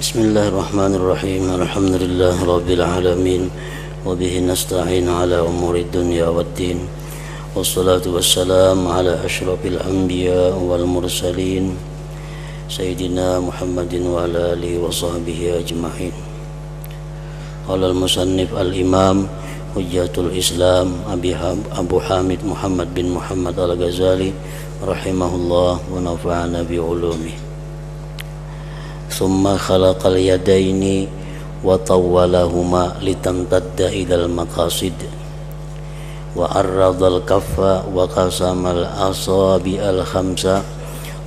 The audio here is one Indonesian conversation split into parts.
Bismillahirrahmanirrahim. Alhamdulillah Rabbil Alamin. Wabihi nasta'in ala umuri dunya waddin. Wassalatu wassalamu ala ashrafil anbiya wal mursalin Sayyidina Muhammadin wa ala alihi wa sahbihi ajma'in. Qala al-musannif al-imam Hujjatul Islam Abu Hamid Muhammad bin Muhammad al-Ghazali rahimahullah wa nafa'ana bi ulumih. Thumma khalaqal yadaini wa tawwalahuma litamtadda ilal maqasid wa arradal kaffa wa qasamal asabi al khamsa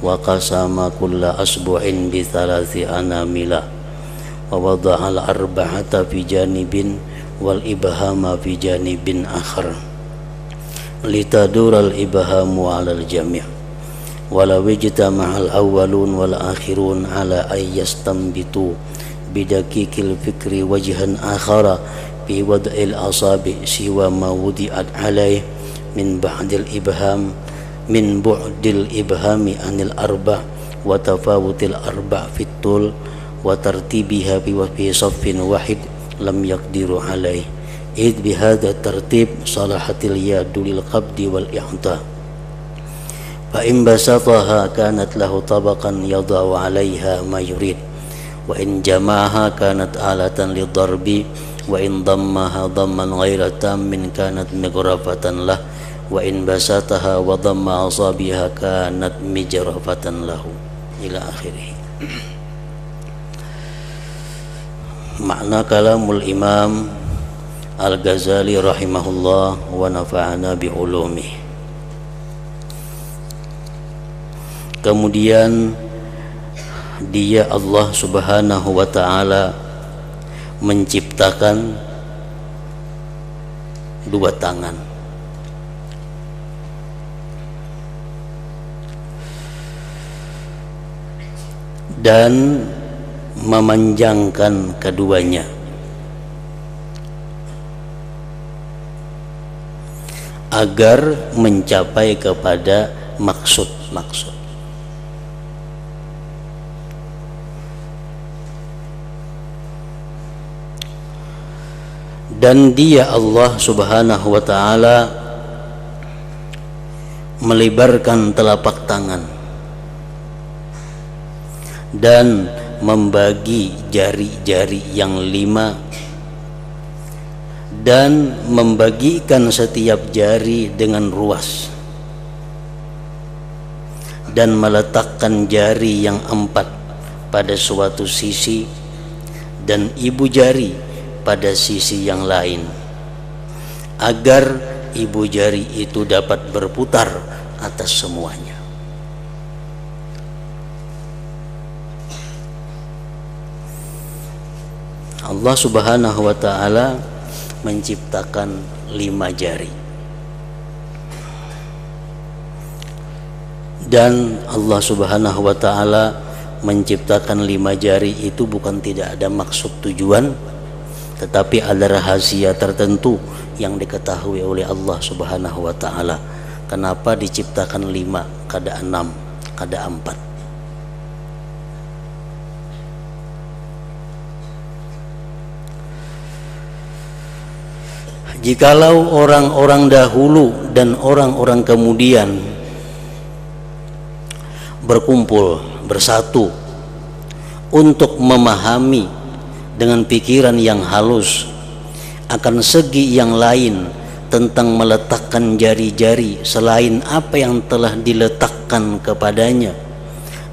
wa qasama kulla asbu'in bi thalathi anamila wa wada'al arba'ata fi janibin wal ibhama fi janibin akhar litadural ibhamu 'alal jami' walau ijtama'al awwalun wal akhirun ala ayyastambitu bidakikil fikri wajhan akhara fi wad'il asabi siwa ma wudi'at alaih min ba'dil ibham min bu'dil ibhami anil arba' wa tafawutil arba' fit tul wa tartibiha fi saffin wahid lam yaqdiru alaih id bihadha tartib salahatil yadu lil qabdi wal i'ta fa in basataha kanat lahu tabaqan yadau 'alaiha ma yurid wa in jama'aha kanat alatan lidarbi wa in dammaha damman ghaira tammin kanat migrafatan lah wa in basataha wa damma asabiha kanat mijrafatan lahu ila akhirih. Makna kalamul Imam Al-Ghazali rahimahullah wa nafa'ana bi ulumih. Kemudian dia Allah subhanahu wa ta'ala menciptakan dua tangan dan memanjangkan keduanya agar mencapai kepada maksud-maksud. Dan dia Allah subhanahu wa ta'ala melebarkan telapak tangan dan membagi jari-jari yang 5 dan membagikan setiap jari dengan ruas dan meletakkan jari yang 4 pada suatu sisi dan ibu jari pada sisi yang lain agar ibu jari itu dapat berputar atas semuanya. Allah subhanahu wa ta'ala menciptakan 5 jari dan Allah subhanahu wa ta'ala menciptakan 5 jari itu bukan tidak ada maksud tujuan, tetapi ada rahasia tertentu yang diketahui oleh Allah subhanahu wa ta'ala. Kenapa diciptakan 5 kada 6 kada 4? Jikalau orang-orang dahulu dan orang-orang kemudian berkumpul bersatu untuk memahami dengan pikiran yang halus akan segi yang lain tentang meletakkan jari-jari selain apa yang telah diletakkan kepadanya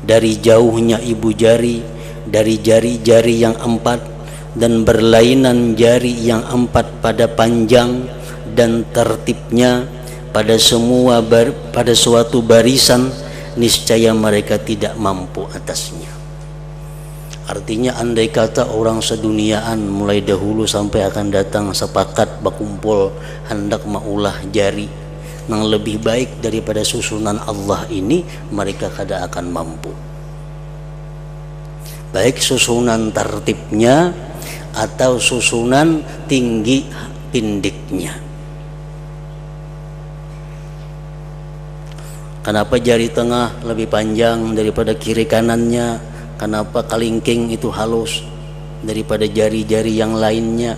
dari jauhnya ibu jari, dari jari-jari yang 4 dan berlainan jari yang 4 pada panjang dan tertibnya pada suatu barisan, niscaya mereka tidak mampu atasnya. Artinya andai kata orang seduniaan mulai dahulu sampai akan datang sepakat berkumpul hendak maulah jari yang lebih baik daripada susunan Allah ini, mereka kada akan mampu. Baik susunan tertibnya atau susunan tinggi pindiknya. Kenapa jari tengah lebih panjang daripada kiri kanannya? kenapa kalingking itu halus daripada jari-jari yang lainnya.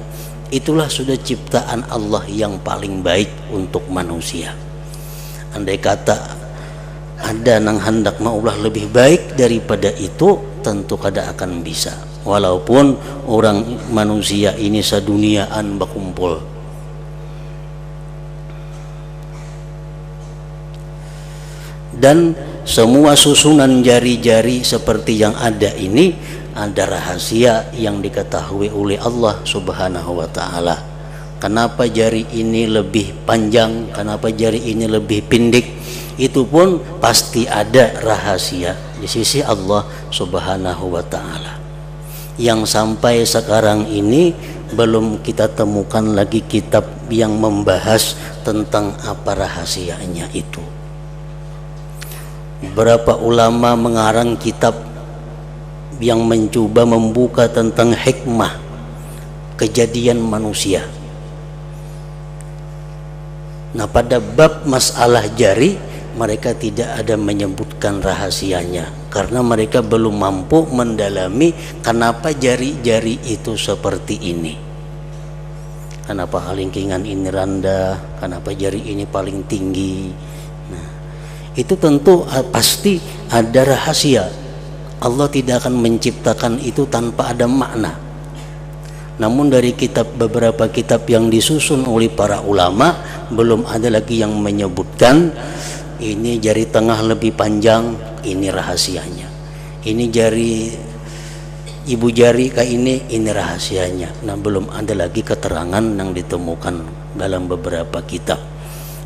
Itulah sudah ciptaan Allah yang paling baik untuk manusia. Andai kata ada nang hendak Allah lebih baik daripada itu, tentu kada akan bisa. Walaupun orang manusia ini saduniaan berkumpul. Dan semua susunan jari-jari seperti yang ada ini ada rahasia yang diketahui oleh Allah Subhanahu wa ta'ala. Kenapa jari ini lebih panjang, kenapa jari ini lebih pendek, itu pun pasti ada rahasia di sisi Allah Subhanahu wa ta'ala, yang sampai sekarang ini belum kita temukan lagi kitab yang membahas tentang apa rahasianya itu. Beberapa ulama mengarang kitab yang mencoba membuka tentang hikmah kejadian manusia. Nah, pada bab masalah jari mereka tidak ada menyebutkan rahasianya, karena mereka belum mampu mendalami kenapa jari-jari itu seperti ini, kenapa kalingkingan ini rendah, kenapa jari ini paling tinggi. Nah, itu tentu pasti ada rahasia. Allah tidak akan menciptakan itu tanpa ada makna. Namun dari beberapa kitab yang disusun oleh para ulama, belum ada lagi yang menyebutkan ini jari tengah lebih panjang, ini rahasianya. Ini jari ibu jari kayak ini rahasianya. Nah, belum ada lagi keterangan yang ditemukan dalam beberapa kitab.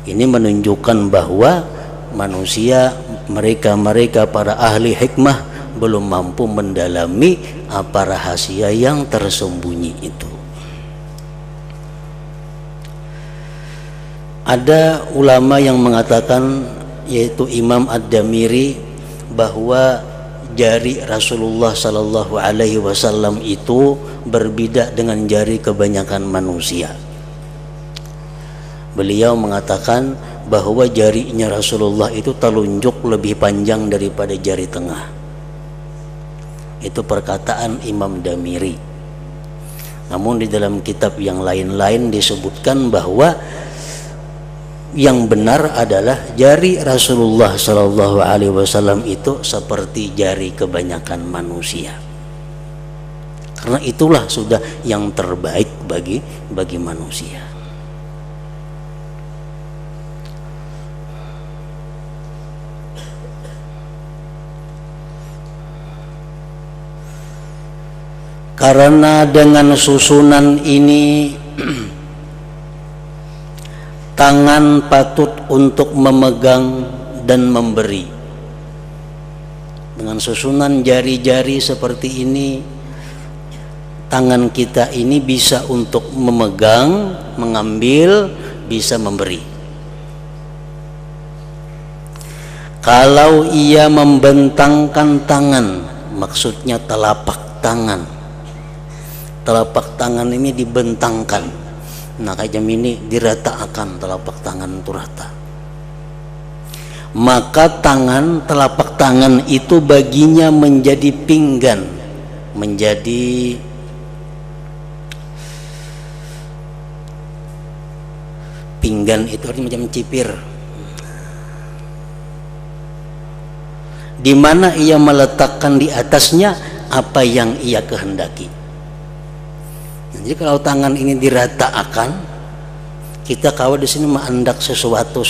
Ini menunjukkan bahwa manusia, mereka para ahli hikmah belum mampu mendalami apa rahasia yang tersembunyi itu. Ada ulama yang mengatakan, yaitu Imam Ad-Damiri, bahwa jari Rasulullah Sallallahu Alaihi Wasallam itu berbeda dengan jari kebanyakan manusia. Beliau mengatakan bahwa jarinya Rasulullah itu telunjuk lebih panjang daripada jari tengah. Itu perkataan Imam Damiri. Namun di dalam kitab yang lain-lain disebutkan bahwa yang benar adalah jari Rasulullah Sallallahu Alaihi Wasallam itu seperti jari kebanyakan manusia. Karena itulah sudah yang terbaik bagi manusia. Karena dengan susunan ini tangan patut untuk memegang dan memberi. Dengan susunan jari-jari seperti ini, tangan kita ini bisa untuk memegang, mengambil, bisa memberi. Kalau ia membentangkan tangan, maksudnya telapak tangan. Telapak tangan ini dibentangkan. Nah, kayak jam ini diratakan telapak tangan itu rata. Maka telapak tangan itu baginya menjadi pinggan, menjadi pinggan itu artinya macam cipir, di mana ia meletakkan di atasnya apa yang ia kehendaki. Jadi kalau tangan ini diratakan, kita kalau di sini mengendak sesuatu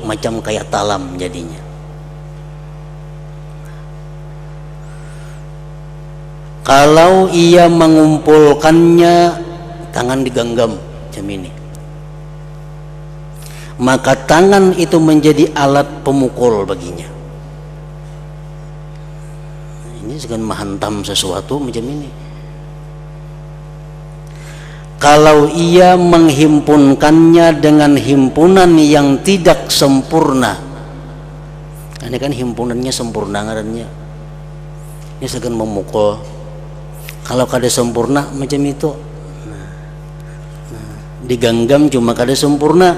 macam kayak talam jadinya. Kalau ia mengumpulkannya, tangan digenggam macam ini, maka tangan itu menjadi alat pemukul baginya. Ini sedang menghantam sesuatu macam ini. Kalau ia menghimpunkannya dengan himpunan yang tidak sempurna, ini kan himpunannya sempurna ngarannya, ini sedang memukul. Kalau kada sempurna macam itu, digenggam cuma kada sempurna,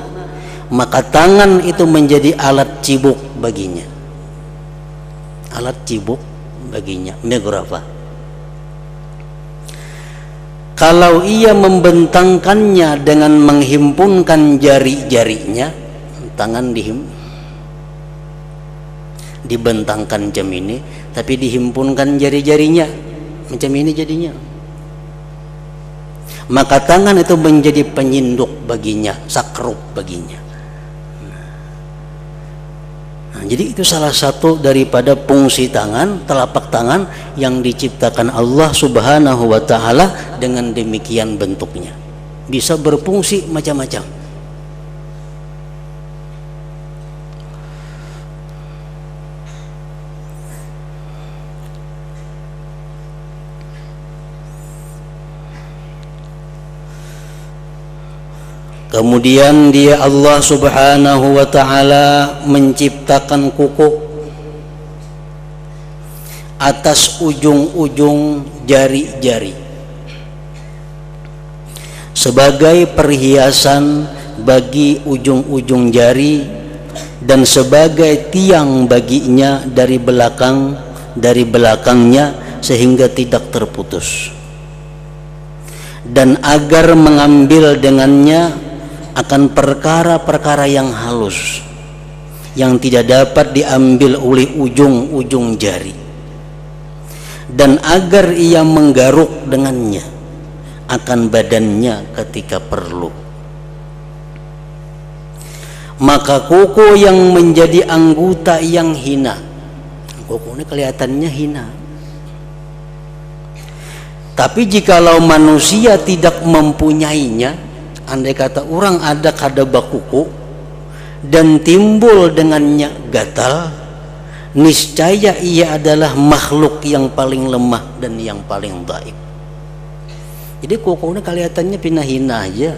maka tangan itu menjadi alat cibuk baginya. Alat cibuk baginya, mighrafa. Kalau ia membentangkannya dengan menghimpunkan jari-jarinya, tangan dibentangkan jam ini, tapi dihimpunkan jari-jarinya, macam ini jadinya. Maka tangan itu menjadi penyinduk baginya, sakruk baginya. Nah, jadi itu salah satu daripada fungsi tangan, telapak tangan yang diciptakan Allah Subhanahu wa ta'ala dengan demikian bentuknya. Bisa berfungsi macam-macam. Kemudian dia Allah Subhanahu wa ta'ala menciptakan kuku atas ujung-ujung jari-jari sebagai perhiasan bagi ujung-ujung jari dan sebagai tiang baginya dari belakangnya sehingga tidak terputus, dan agar mengambil dengannya akan perkara-perkara yang halus yang tidak dapat diambil oleh ujung-ujung jari, dan agar ia menggaruk dengannya akan badannya ketika perlu. Maka kuku yang menjadi anggota yang hina, kuku ini kelihatannya hina, tapi jikalau manusia tidak mempunyainya, andai kata orang ada kada bakuku dan timbul dengannya gatal, niscaya ia adalah makhluk yang paling lemah dan yang paling dhaif. Jadi kuku ini kelihatannya hina aja,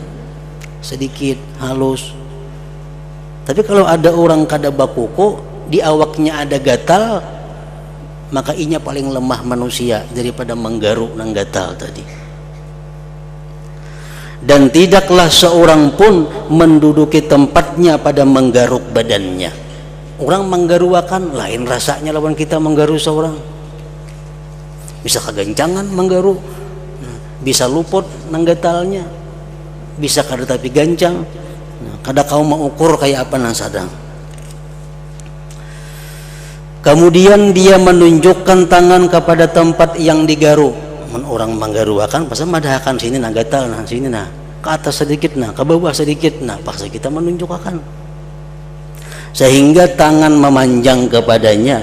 sedikit halus. Tapi kalau ada orang kada bakuku, di awaknya ada gatal, maka inya paling lemah manusia daripada menggaruk nang gatal tadi. Dan tidaklah seorang pun menduduki tempatnya pada menggaruk badannya. Orang menggaruakan lain rasanya lawan kita menggaru seorang. Bisa kegancangan menggaru, bisa luput nanggatalnya, bisa kada tapi gancang, kada kau mau ukur kayak apa nang sadang. Kemudian dia menunjukkan tangan kepada tempat yang digaru. Orang menggaruakan pasal madahakan sini nah gatal, nah sini nah ke atas sedikit, nah ke bawah sedikit, nah paksa kita menunjukkan sehingga tangan memanjang kepadanya,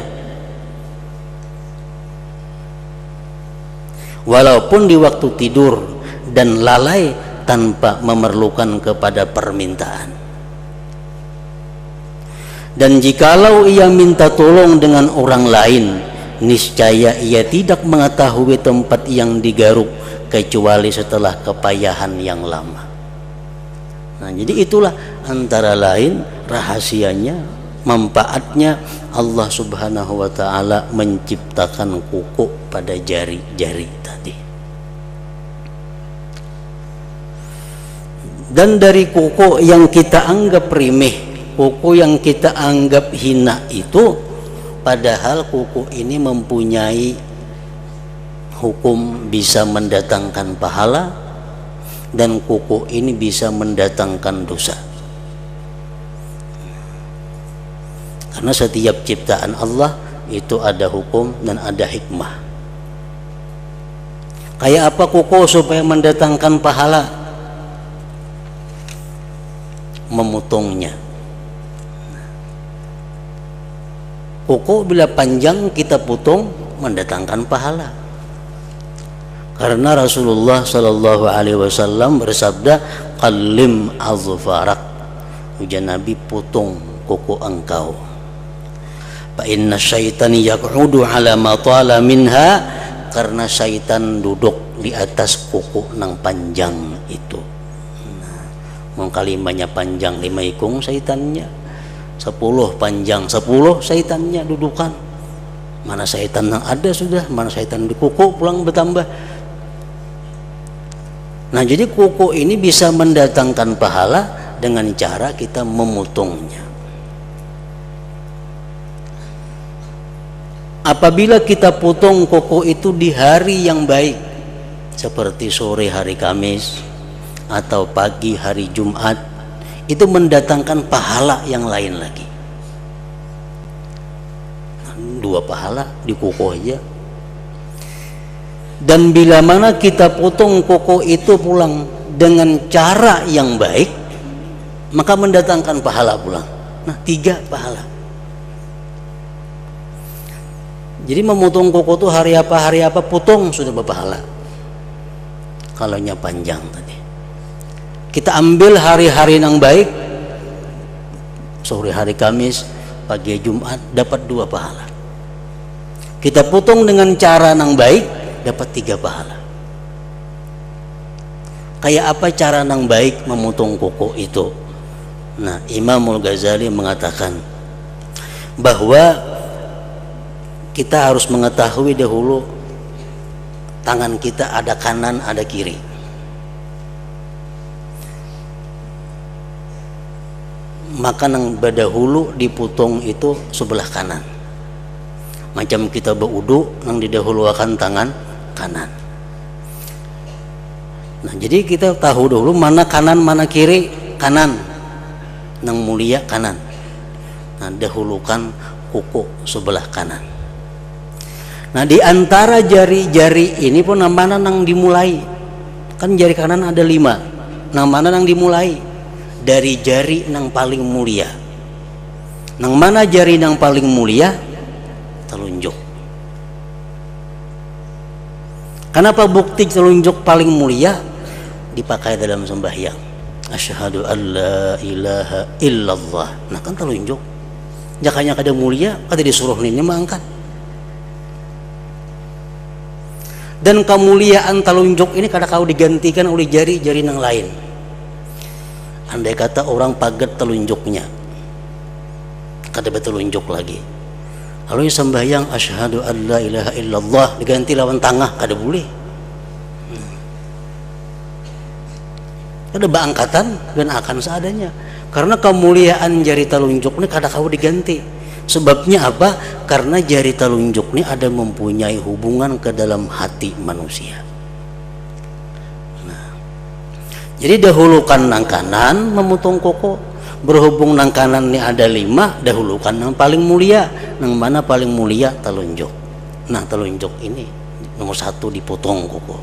walaupun di waktu tidur, dan lalai tanpa memerlukan kepada permintaan. Dan jikalau ia minta tolong dengan orang lain, niscaya ia tidak mengetahui tempat yang digaruk kecuali setelah kepayahan yang lama. Nah, jadi itulah antara lain rahasianya, manfaatnya Allah Subhanahu wa ta'ala menciptakan kuku pada jari-jari tadi. Dan dari kuku yang kita anggap remeh, kuku yang kita anggap hina itu, padahal kuku ini mempunyai hukum bisa mendatangkan pahala, dan kuku ini bisa mendatangkan dosa. Karena setiap ciptaan Allah itu ada hukum dan ada hikmah. Kayak apa kuku supaya mendatangkan pahala? Memotongnya. Kuku bila panjang kita potong mendatangkan pahala. Karena Rasulullah sallallahu alaihi wasallam bersabda, "Qallim azfarak." Ujar Nabi, potong kuku engkau. Fa inna syaitani yaq'udu ala ma tala minha, karena syaitan duduk di atas kuku nang panjang itu. Nah, mengkalimanya panjang 5 ikung syaitannya, 10 panjang 10 syaitannya dudukan. Mana syaitan yang ada sudah, mana syaitan di kuku pulang bertambah. Nah, jadi kuku ini bisa mendatangkan pahala dengan cara kita memotongnya. apabila kita potong kuku itu di hari yang baik, seperti sore hari Kamis atau pagi hari Jumat, itu mendatangkan pahala yang lain lagi. 2 pahala di kuku aja. Dan bila mana kita potong kuku itu pulang dengan cara yang baik, maka mendatangkan pahala pulang. Nah, 3 pahala. Jadi memotong kuku itu hari apa potong sudah berpahala. Kalaunya panjang tadi, kita ambil hari-hari yang baik, sore hari Kamis, pagi Jumat, dapat 2 pahala. Kita potong dengan cara yang baik, dapat 3 pahala. Kayak apa cara yang baik memotong kuku itu? Nah, Imamul Ghazali mengatakan bahwa kita harus mengetahui dahulu tangan kita ada kanan, ada kiri. Maka yang berdahulu dipotong itu sebelah kanan. Macam kita berwudu, yang didahulukan tangan kanan. Nah, jadi kita tahu dulu mana kanan, mana kiri. Kanan, yang mulia kanan. Nah, dahulukan kuku sebelah kanan. Nah, di antara jari-jari ini pun mana yang dimulai? Kan jari kanan ada 5. Nah, mana yang dimulai? Dari jari yang paling mulia. Yang mana jari yang paling mulia? Telunjuk. Kenapa bukti telunjuk paling mulia? Dipakai dalam sembahyang. Asyhadu an la ilaha illallah. Nah, kan telunjuk. Jakanya kada mulia, kada disuruh ini mangkat. Dan kemuliaan telunjuk ini kada kau digantikan oleh jari-jari yang lain. Andai kata orang paget telunjuknya, kada bertelunjuk lagi. Lalu sembahyang asyhadu an la ilaha illallah diganti lawan tangah, kada boleh. Ada bangkatan dan akan seadanya. Karena kemuliaan jari telunjuk ini kada kau diganti. Sebabnya apa? Karena jari telunjuk ini ada mempunyai hubungan ke dalam hati manusia. Nah, jadi dahulukan nang kanan memotong kuku. Berhubung nang kanan ini ada 5, dahulukan yang paling mulia. Nang mana paling mulia? Telunjuk. Nah, telunjuk ini nomor 1 dipotong kuku.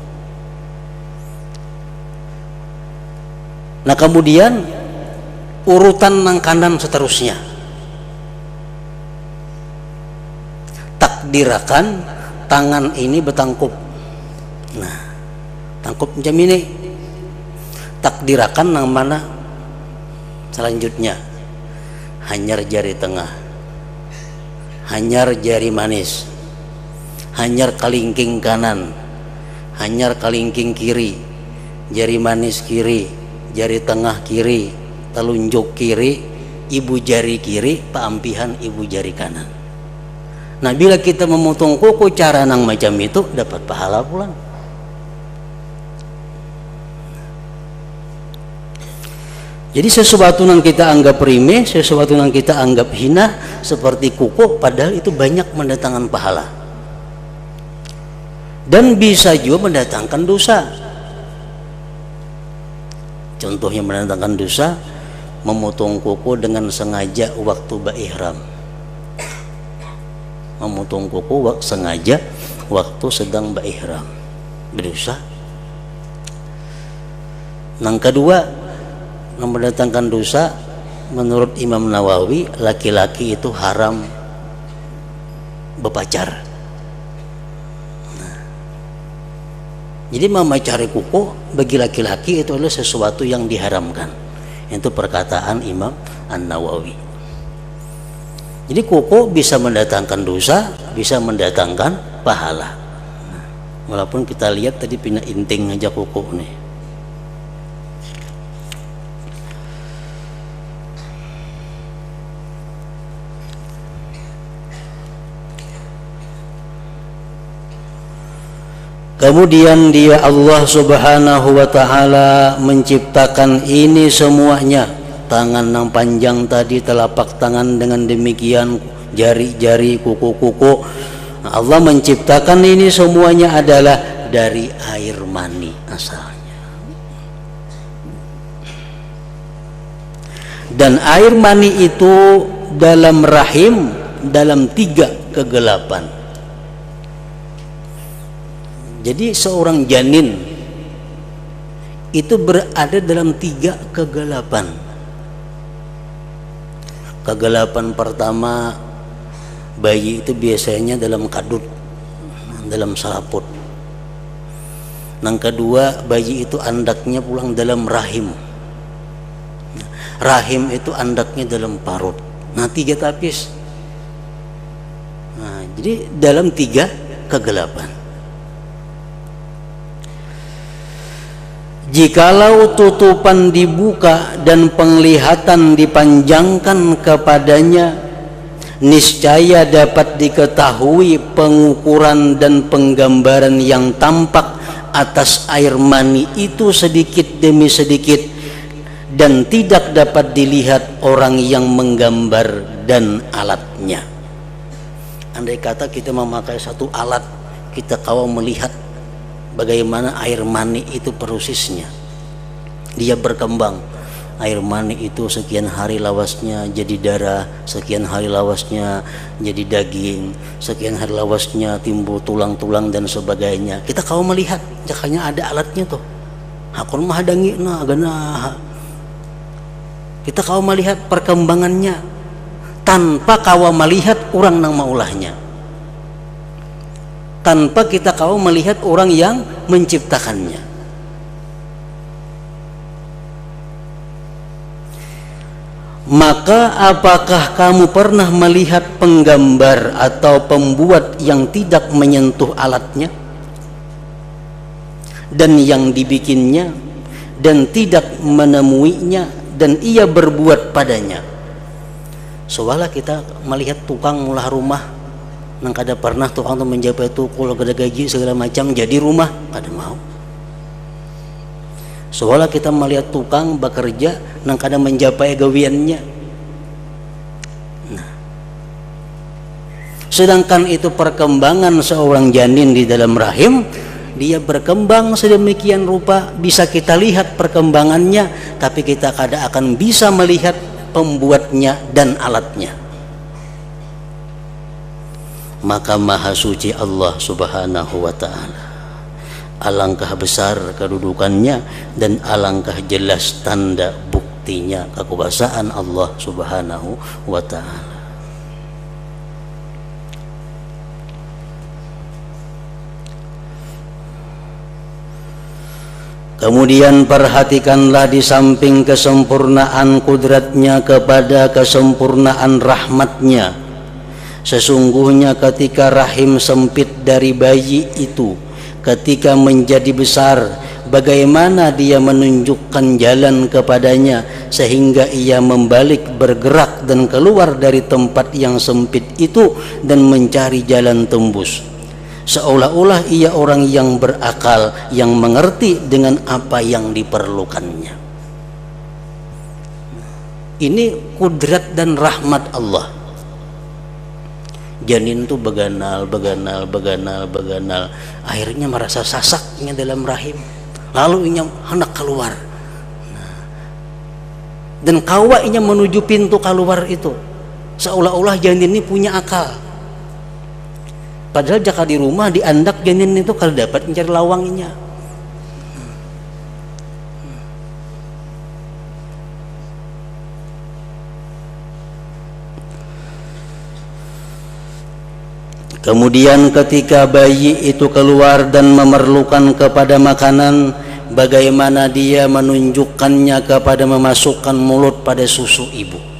Nah, kemudian urutan nang kanan seterusnya. Takdirakan tangan ini bertangkup. Nah, tangkup macam ini. Takdirakan nang mana? Selanjutnya, hanyar jari tengah, hanyar jari manis, hanyar kalingking kanan, hanyar kalingking kiri, jari manis kiri, jari tengah kiri, telunjuk kiri, ibu jari kiri, paampihan ibu jari kanan. Nah, bila kita memotong kuku cara nang macam itu, dapat pahala pulang. Jadi sesuatu yang kita anggap remeh, sesuatu yang kita anggap hina seperti kuku, padahal itu banyak mendatangkan pahala. Dan bisa juga mendatangkan dosa. Contohnya mendatangkan dosa, memotong kuku dengan sengaja waktu berihram. Memotong kuku sengaja waktu sedang berihram, berdosa. Yang kedua, yang mendatangkan dosa, menurut Imam Nawawi, laki-laki itu haram berpacar. Nah, jadi memacari kuku bagi laki-laki itu adalah sesuatu yang diharamkan. Itu perkataan Imam An-Nawawi. Jadi kuku bisa mendatangkan dosa, bisa mendatangkan pahala. Nah, walaupun kita lihat tadi pindah inting aja kuku nih. Kemudian dia Allah Subhanahu wa ta'ala menciptakan ini semuanya. Tangan yang panjang tadi, telapak tangan dengan demikian, jari-jari, kuku-kuku. Nah, Allah menciptakan ini semuanya adalah dari air mani asalnya. Dan air mani itu dalam rahim dalam 3 kegelapan. Jadi seorang janin itu berada dalam 3 kegelapan. Kegelapan pertama, bayi itu biasanya dalam kadut, dalam salaput. Yang kedua, bayi itu andaknya pulang dalam rahim. Rahim itu andaknya dalam parut. Nah, 3 tapis. Nah, jadi dalam 3 kegelapan. Jikalau tutupan dibuka dan penglihatan dipanjangkan kepadanya, niscaya dapat diketahui pengukuran dan penggambaran yang tampak atas air mani itu sedikit demi sedikit, dan tidak dapat dilihat orang yang menggambar dan alatnya. Andai kata kita memakai satu alat, kita kau melihat bagaimana air mani itu prosesnya. Dia berkembang. Air mani itu sekian hari lawasnya jadi darah, sekian hari lawasnya jadi daging, sekian hari lawasnya timbul tulang-tulang dan sebagainya. Kita kau melihat, jakanya ada alatnya tuh. Hakun mah dangi na agana. Kita kau melihat perkembangannya tanpa kau melihat orang nang maulahnya, tanpa kita kau melihat orang yang menciptakannya. Maka apakah kamu pernah melihat penggambar atau pembuat yang tidak menyentuh alatnya dan yang dibikinnya dan tidak menemuinya dan ia berbuat padanya? Soalnya kita melihat tukang mulah rumah, nang kada pernah tukang tuh menjapai tukul gede gaji segala macam jadi rumah, kada mau. Soalnya kita melihat tukang bekerja nang kada menjapai gawiannya. Nah, sedangkan itu perkembangan seorang janin di dalam rahim, dia berkembang sedemikian rupa, bisa kita lihat perkembangannya, tapi kita kada akan bisa melihat pembuatnya dan alatnya. Maka maha suci Allah subhanahu wa ta'ala, alangkah besar kedudukannya dan alangkah jelas tanda buktinya kekuasaan Allah subhanahu wa ta'ala. Kemudian perhatikanlah di samping kesempurnaan kudratnya kepada kesempurnaan rahmatnya. Sesungguhnya ketika rahim sempit dari bayi itu, ketika menjadi besar, bagaimana dia menunjukkan jalan kepadanya sehingga ia membalik, bergerak dan keluar dari tempat yang sempit itu dan mencari jalan tembus. Seolah-olah ia orang yang berakal, yang mengerti dengan apa yang diperlukannya. Ini kudrat dan rahmat Allah. Janin itu beganal, akhirnya merasa sasaknya dalam rahim, lalu ia hendak keluar. Dan kawa ia menuju pintu keluar itu, seolah-olah janin ini punya akal. Padahal jika di rumah diandak janin itu kalau dapat mencari lawangnya. Kemudian ketika bayi itu keluar dan memerlukan kepada makanan, bagaimana dia menunjukkannya kepada memasukkan mulut pada susu ibu.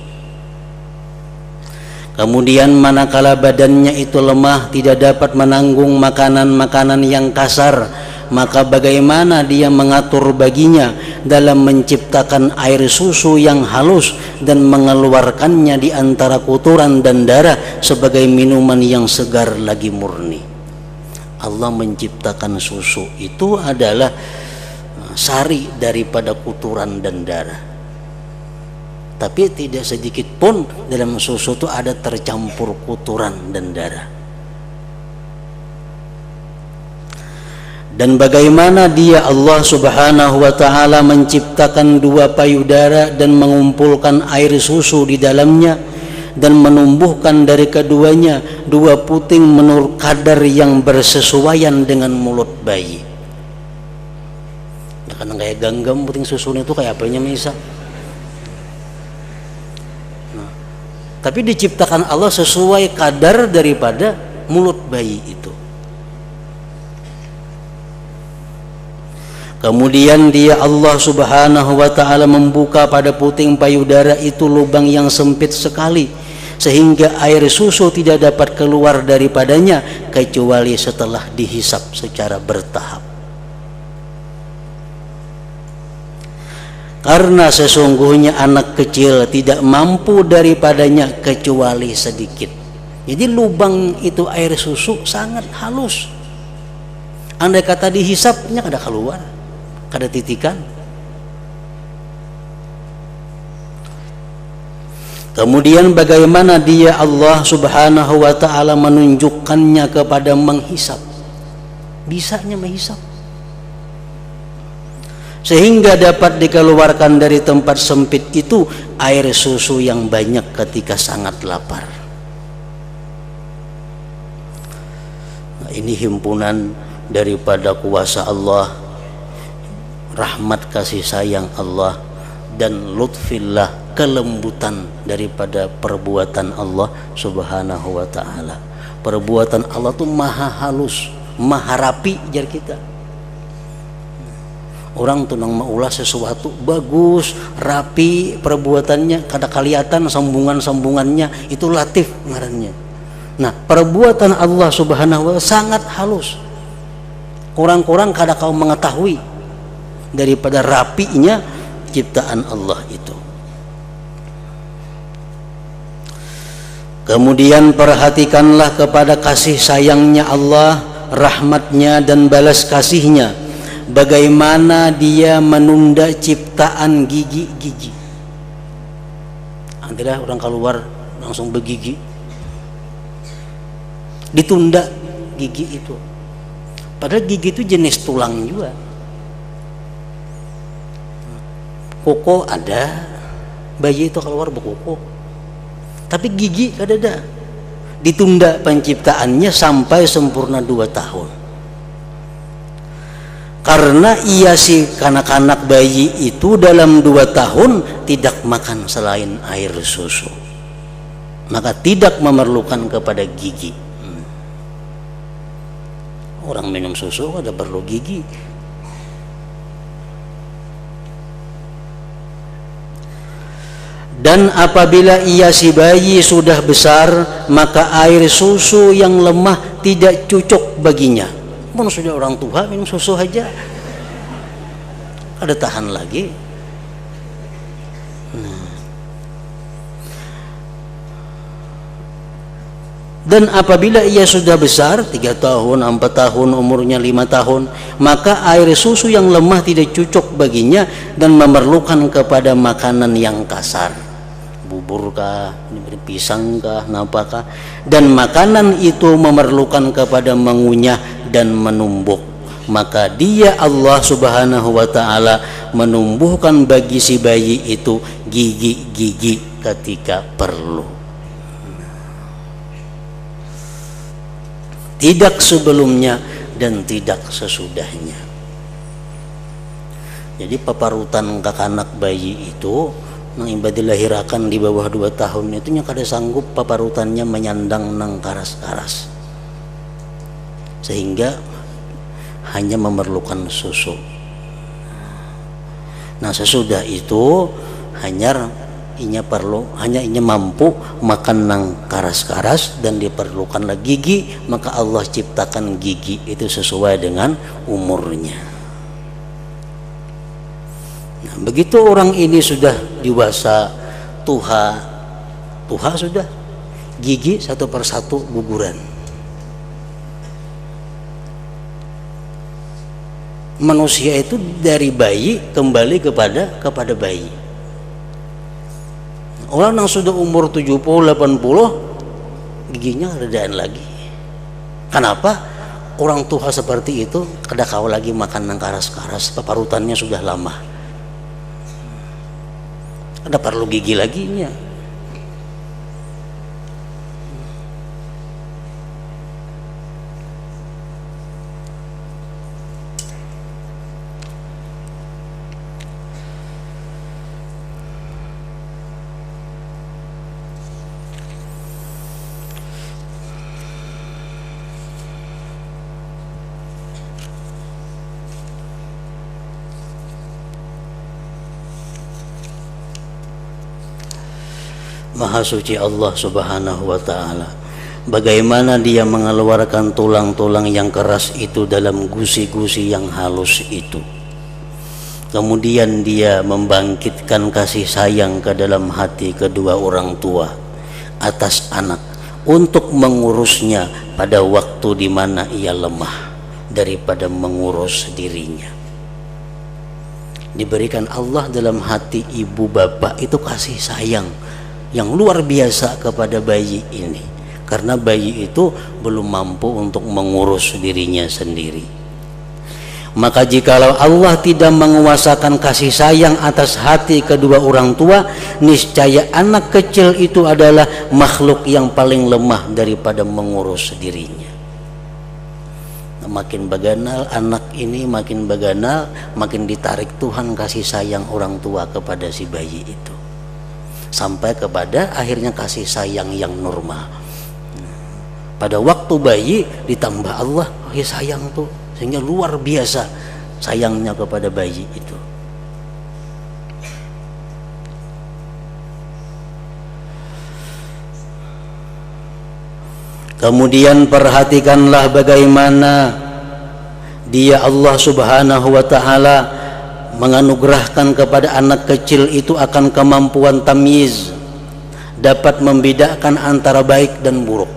Kemudian manakala badannya itu lemah, tidak dapat menanggung makanan-makanan yang kasar, maka bagaimana dia mengatur baginya dalam menciptakan air susu yang halus dan mengeluarkannya di antara kotoran dan darah sebagai minuman yang segar lagi murni. Allah menciptakan susu itu adalah sari daripada kotoran dan darah. Tapi tidak sedikit pun dalam susu itu ada tercampur kotoran dan darah. Dan bagaimana dia Allah subhanahu wa ta'ala menciptakan dua payudara dan mengumpulkan air susu di dalamnya dan menumbuhkan dari keduanya dua puting menurut kadar yang bersesuaian dengan mulut bayi. Ya, karena kayak genggam puting susunya itu kayak apanya Misa. Nah, tapi diciptakan Allah sesuai kadar daripada mulut bayi itu. Kemudian dia Allah subhanahu wa ta'ala membuka pada puting payudara itu lubang yang sempit sekali sehingga air susu tidak dapat keluar daripadanya kecuali setelah dihisap secara bertahap. Karena sesungguhnya anak kecil tidak mampu daripadanya kecuali sedikit. Jadi lubang itu air susu sangat halus. Andai kata dihisapnya kada keluar, kada titikan. Kemudian bagaimana dia Allah subhanahu wa ta'ala menunjukkannya kepada menghisap, bisanya menghisap sehingga dapat dikeluarkan dari tempat sempit itu air susu yang banyak ketika sangat lapar. Nah, ini himpunan daripada kuasa Allah, rahmat kasih sayang Allah, dan lutfillah, kelembutan daripada perbuatan Allah subhanahu wa ta'ala. Perbuatan Allah tuh maha halus, maha rapi jar kita. Orang tuh nang maulah sesuatu bagus, rapi perbuatannya, kada kelihatan sambungan-sambungannya, itu latif ngarannya. Nah, perbuatan Allah subhanahu wa ta'ala sangat halus. Kurang-kurang kada kau mengetahui daripada rapinya ciptaan Allah itu. Kemudian perhatikanlah kepada kasih sayangnya Allah, rahmatnya dan balas kasihnya, bagaimana dia menunda ciptaan gigi-gigi. Antara orang keluar langsung begigi, ditunda gigi itu, padahal gigi itu jenis tulang juga. Koko ada, bayi itu keluar berkoko, tapi gigi kada ada. Ditunda penciptaannya sampai sempurna 2 tahun. Karena ia si kanak-kanak bayi itu dalam 2 tahun tidak makan selain air susu, maka tidak memerlukan kepada gigi. Orang minum susu ada perlu gigi. Dan apabila ia si bayi sudah besar, maka air susu yang lemah tidak cocok baginya. Pun sudah orang tua minum susu aja ada tahan lagi. Dan apabila ia sudah besar 3 tahun, 4 tahun, umurnya 5 tahun, maka air susu yang lemah tidak cocok baginya dan memerlukan kepada makanan yang kasar, bubur kah, pisang kah, napakah, dan makanan itu memerlukan kepada mengunyah dan menumbuk, maka dia Allah subhanahu wa ta'ala menumbuhkan bagi si bayi itu gigi-gigi ketika perlu. Tidak sebelumnya dan tidak sesudahnya. Jadi paparutan kakanak bayi itu nang imbah dilahirakan di bawah 2 tahun itu nya kada sanggup paparutannya menyandang nang karas-karas, sehingga hanya memerlukan susu. Nah, sesudah itu hanya inya mampu makan nang karas-karas dan diperlukanlah gigi, maka Allah ciptakan gigi itu sesuai dengan umurnya. Nah, begitu orang ini sudah dewasa, tuha sudah, gigi satu persatu guguran. Manusia itu dari bayi kembali kepada bayi. Orang yang sudah umur 70-80 giginya redaan lagi. Kenapa? orang tua seperti itu, kada kau lagi makan nang karas-karas, paparutannya sudah lama, ada perlu gigi lagi nya. Maha suci Allah subhanahu wa ta'ala, bagaimana dia mengeluarkan tulang-tulang yang keras itu dalam gusi-gusi yang halus itu. Kemudian dia membangkitkan kasih sayang ke dalam hati kedua orang tua atas anak untuk mengurusnya pada waktu di mana ia lemah daripada mengurus dirinya. Diberikan Allah dalam hati ibu bapak itu kasih sayang yang luar biasa kepada bayi ini, karena bayi itu belum mampu untuk mengurus dirinya sendiri. Maka jikalau Allah tidak menguasakan kasih sayang atas hati kedua orang tua, niscaya anak kecil itu adalah makhluk yang paling lemah daripada mengurus dirinya. Makin baganal anak ini, makin baganal, makin ditarik Tuhan kasih sayang orang tua kepada si bayi itu, sampai kepada akhirnya kasih sayang yang normal. Pada waktu bayi ditambah Allah kasih sayang tuh, sehingga luar biasa sayangnya kepada bayi itu. Kemudian perhatikanlah bagaimana dia Allah subhanahu wa ta'ala menganugerahkan kepada anak kecil itu akan kemampuan tamyiz, dapat membedakan antara baik dan buruk.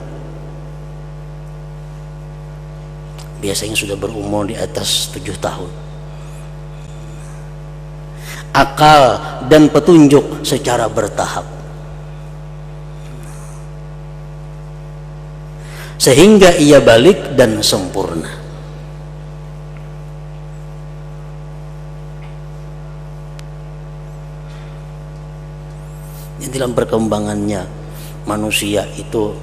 Biasanya sudah berumur di atas 7 tahun. Akal dan petunjuk secara bertahap, sehingga ia balik dan sempurna. Dalam perkembangannya manusia itu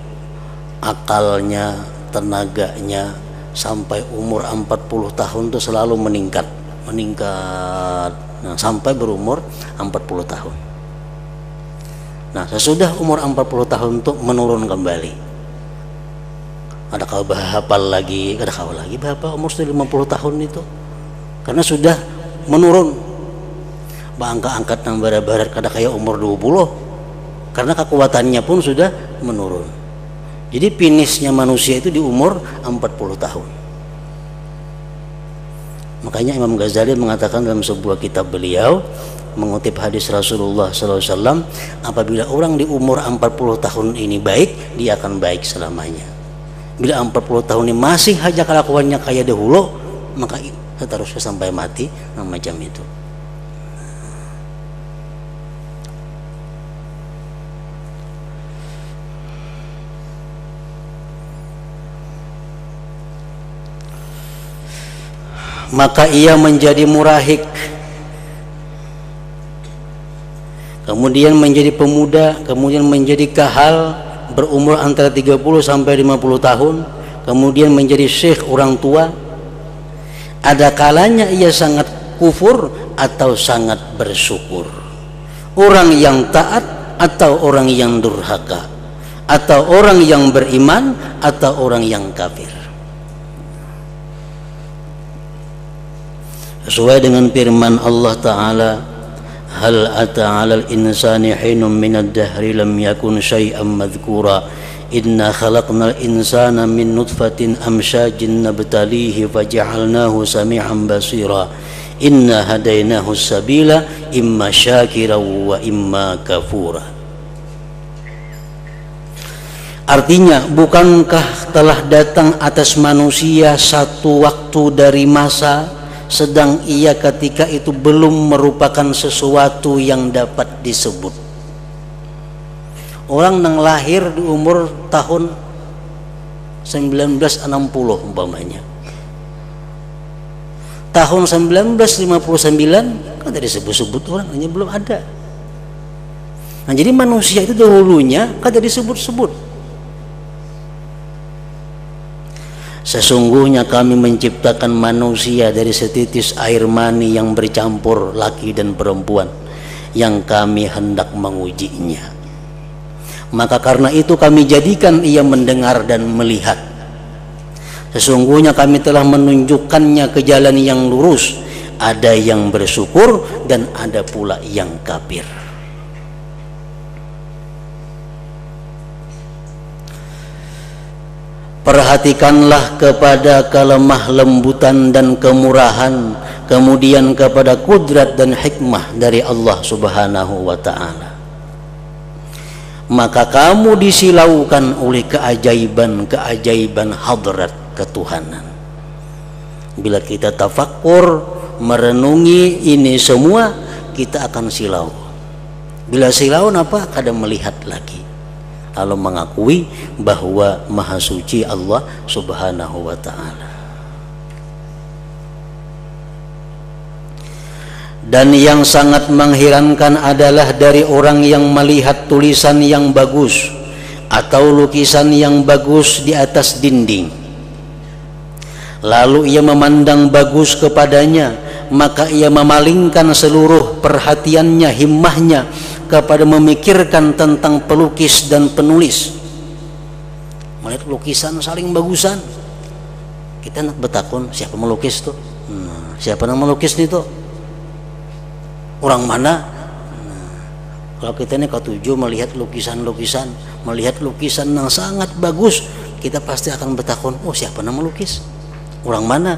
akalnya, tenaganya sampai umur 40 tahun itu selalu meningkat. Nah, sampai berumur 40 tahun. Nah, sesudah umur 40 tahun itu menurun kembali. Ada kau hafal lagi, ada kau lagi berapa umur 50 tahun itu, karena sudah menurun. Angkat nang barat-barat kada kayak umur 20, karena kekuatannya pun sudah menurun. Jadi finishnya manusia itu di umur 40 tahun. Makanya Imam Ghazali mengatakan dalam sebuah kitab beliau, mengutip hadis Rasulullah SAW, apabila orang di umur 40 tahun ini baik, dia akan baik selamanya. Bila 40 tahun ini masih saja kelakuannya kayak dahulu, maka seterusnya sampai mati, macam itu. Maka ia menjadi murahik, kemudian menjadi pemuda, kemudian menjadi kahal berumur antara 30 sampai 50 tahun, kemudian menjadi syekh orang tua. Ada kalanya ia sangat kufur atau sangat bersyukur, orang yang taat atau orang yang durhaka, atau orang yang beriman atau orang yang kafir. Sesuai dengan firman Allah Ta'ala, hal ata 'alal insani hinum minad dahri lam yakun syai'an madhkura inna khalaqnal insana min nutfatin amsyajin nabtalihi faja'alnahu sami'an basira inna hadainahu sabila imma syakira wa imma kafura. Artinya, bukankah telah datang atas manusia satu waktu dari masa sedang ia ketika itu belum merupakan sesuatu yang dapat disebut. Orang yang lahir di umur tahun 1960 umpamanya, tahun 1959 kan tadi sebut-sebut orang hanya belum ada. Nah, jadi manusia itu dahulunya kan tadi disebut-sebut. Sesungguhnya kami menciptakan manusia dari setitis air mani yang bercampur laki dan perempuan, yang kami hendak mengujinya. Maka karena itu kami jadikan ia mendengar dan melihat. Sesungguhnya kami telah menunjukkannya ke jalan yang lurus. Ada yang bersyukur dan ada pula yang kafir. Perhatikanlah kepada kelemah lembutan dan kemurahan, kemudian kepada kudrat dan hikmah dari Allah Subhanahu wa ta'ala. Maka kamu disilaukan oleh keajaiban-keajaiban hadrat ketuhanan. Bila kita tafakkur, merenungi ini semua, kita akan silau. Bila silau apa? Kadang melihat lagi, lalu mengakui bahwa maha suci Allah Subhanahu wa ta'ala. Dan yang sangat mengherankan adalah dari orang yang melihat tulisan yang bagus atau lukisan yang bagus di atas dinding, lalu ia memandang bagus kepadanya, maka ia memalingkan seluruh perhatiannya, himmahnya kepada memikirkan tentang pelukis dan penulis. Melihat lukisan saling bagusan, kita nak bertakun siapa melukis tuh? Siapa yang melukis nih tuh? Orang mana? Kalau kita ini ketujuh melihat lukisan-lukisan, melihat lukisan yang sangat bagus, kita pasti akan bertakun, oh siapa yang melukis? Orang mana?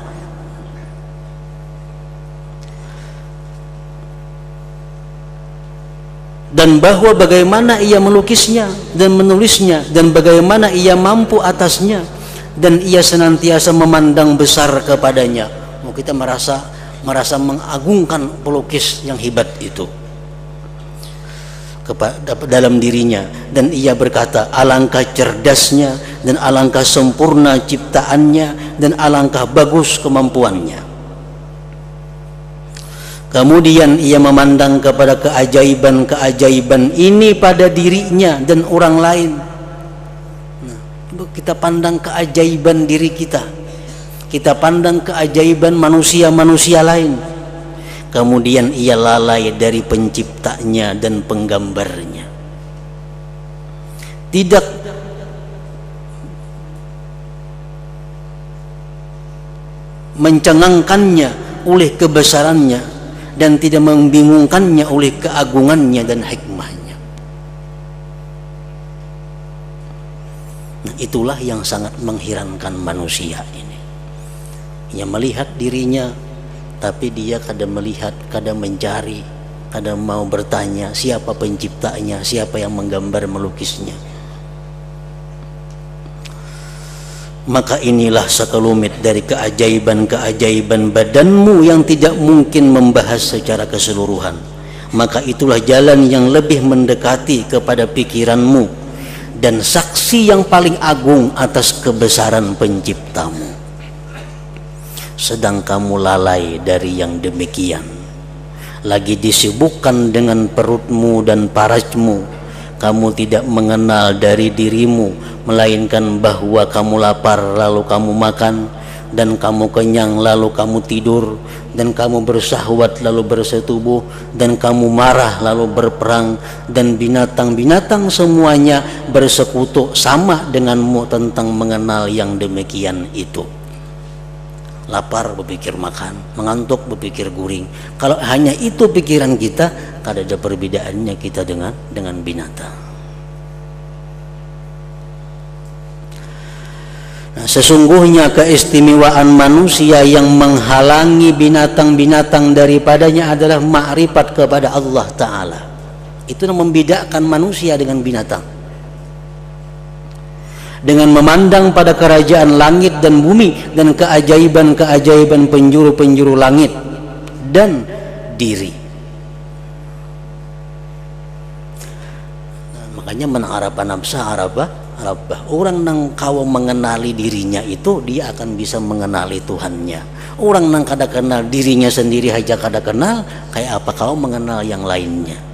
Dan bahwa bagaimana ia melukisnya dan menulisnya, dan bagaimana ia mampu atasnya, dan ia senantiasa memandang besar kepadanya. Oh, kita merasa mengagungkan pelukis yang hebat itu dalam dirinya, dan ia berkata, alangkah cerdasnya dan alangkah sempurna ciptaannya dan alangkah bagus kemampuannya. Kemudian ia memandang kepada keajaiban-keajaiban ini pada dirinya dan orang lain. Nah, kita pandang keajaiban diri kita, kita pandang keajaiban manusia-manusia lain. Kemudian ia lalai dari penciptanya dan penggambarnya. Tidak mencengangkannya oleh kebesarannya dan tidak membingungkannya oleh keagungannya dan hikmahnya. Nah, itulah yang sangat mengherankan manusia ini. Ia melihat dirinya, tapi dia kadang melihat, kadang mencari, kadang mau bertanya siapa penciptanya, siapa yang menggambar melukisnya. Maka inilah sekelumit dari keajaiban-keajaiban badanmu yang tidak mungkin membahas secara keseluruhan. Maka itulah jalan yang lebih mendekati kepada pikiranmu dan saksi yang paling agung atas kebesaran penciptamu. Sedang kamu lalai dari yang demikian, lagi disibukkan dengan perutmu dan parajmu. Kamu tidak mengenal dari dirimu, melainkan bahwa kamu lapar lalu kamu makan, dan kamu kenyang lalu kamu tidur, dan kamu bersahwat lalu bersetubuh, dan kamu marah lalu berperang, dan binatang-binatang semuanya bersekutu sama denganmu tentang mengenal yang demikian itu. Lapar berpikir makan, mengantuk berpikir guring. Kalau hanya itu pikiran kita, tidak ada perbedaannya kita dengan binatang. Nah, sesungguhnya keistimewaan manusia yang menghalangi binatang-binatang daripadanya adalah ma'rifat kepada Allah Ta'ala. Itu yang membedakan manusia dengan binatang. Dengan memandang pada kerajaan langit dan bumi dan keajaiban-keajaiban penjuru-penjuru langit dan diri. Nah, makanya man arafa nafsa rabbah. Orang nang kau mengenali dirinya itu dia akan bisa mengenali Tuhannya. Orang nang kada kenal dirinya sendiri aja kada kenal, kayak apa kau mengenal yang lainnya?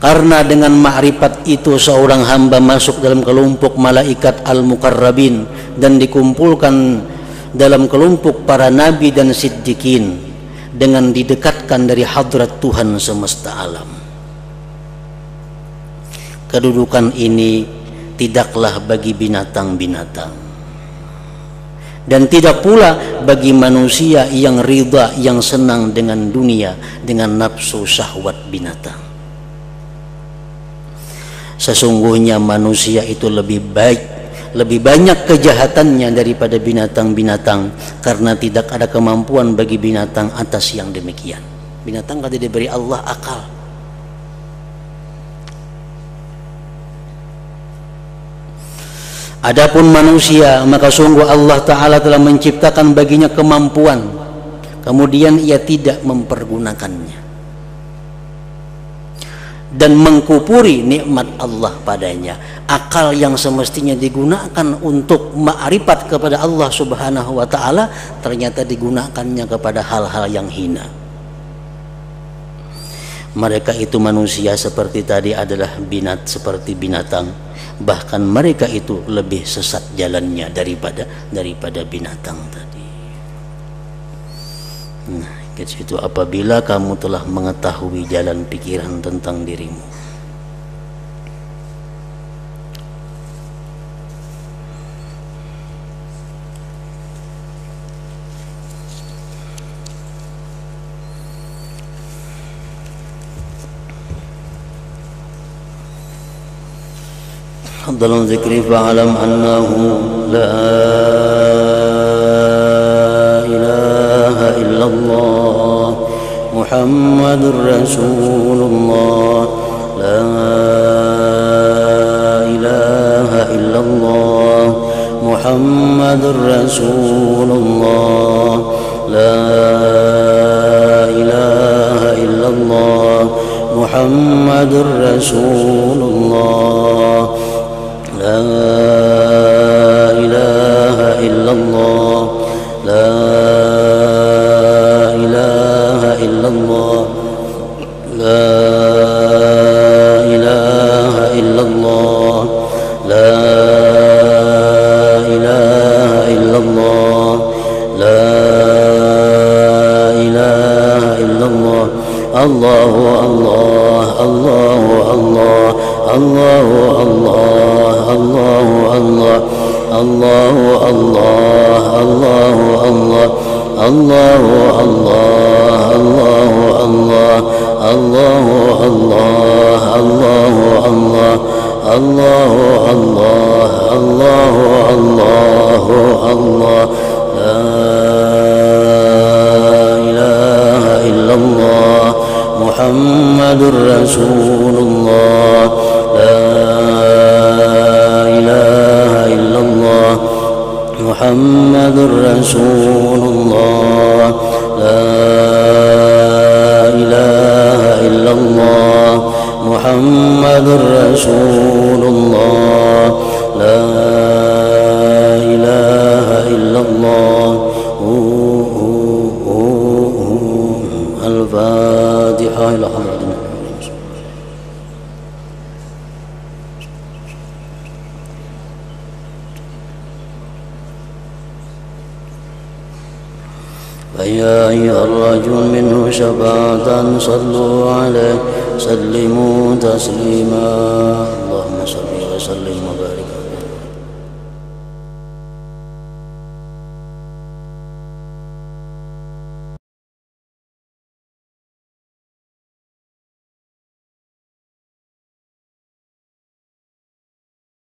Karena dengan ma'rifat itu seorang hamba masuk dalam kelompok malaikat al-muqarrabin dan dikumpulkan dalam kelompok para nabi dan siddiqin dengan didekatkan dari hadrat Tuhan semesta alam. Kedudukan ini tidaklah bagi binatang-binatang dan tidak pula bagi manusia yang ridha, yang senang dengan dunia, dengan nafsu syahwat binatang. Sesungguhnya manusia itu lebih baik, lebih banyak kejahatannya daripada binatang-binatang, karena tidak ada kemampuan bagi binatang atas yang demikian. Binatang kada diberi Allah akal. Adapun manusia, maka sungguh Allah Ta'ala telah menciptakan baginya kemampuan, kemudian ia tidak mempergunakannya dan mengkupuri nikmat Allah padanya. Akal yang semestinya digunakan untuk ma'rifat kepada Allah Subhanahu wa Ta'ala ternyata digunakannya kepada hal-hal yang hina. Mereka itu manusia seperti tadi adalah seperti binatang, bahkan mereka itu lebih sesat jalannya daripada binatang tadi. Nah, ke situ apabila kamu telah mengetahui jalan pikiran tentang dirimu. Dalam zikri fa'alam annahu la ilaha illallah Muhammadur Rasulullah, la ilaha illallah Muhammadur Rasulullah, la ilaha illallah Muhammadur Rasulullah, la ilaha illallah, la ilaha illallah, la ilaha illallah, la ilaha illallah, la ilaha illallah. Allahu Allah, Allahu Allah, Allahu Allah, Allahu Allah, Allahu Allah, Allahu Allah, Allahu Allah, Allahu Allah, Allahu Allah, Allahu Allah, Allahu Allah, Allahu Allah, la ilaha illallah Muhammadur Rasulullah, la ilaha illallah Muhammadur Rasulullah, la ilaha illallah Muhammadur Rasulullah, la ilaha illallah. Al-Fatihah. فيا أيها الرجل منه شفاعة صلوا عليه سلموا تسليما اللهم صل وسلم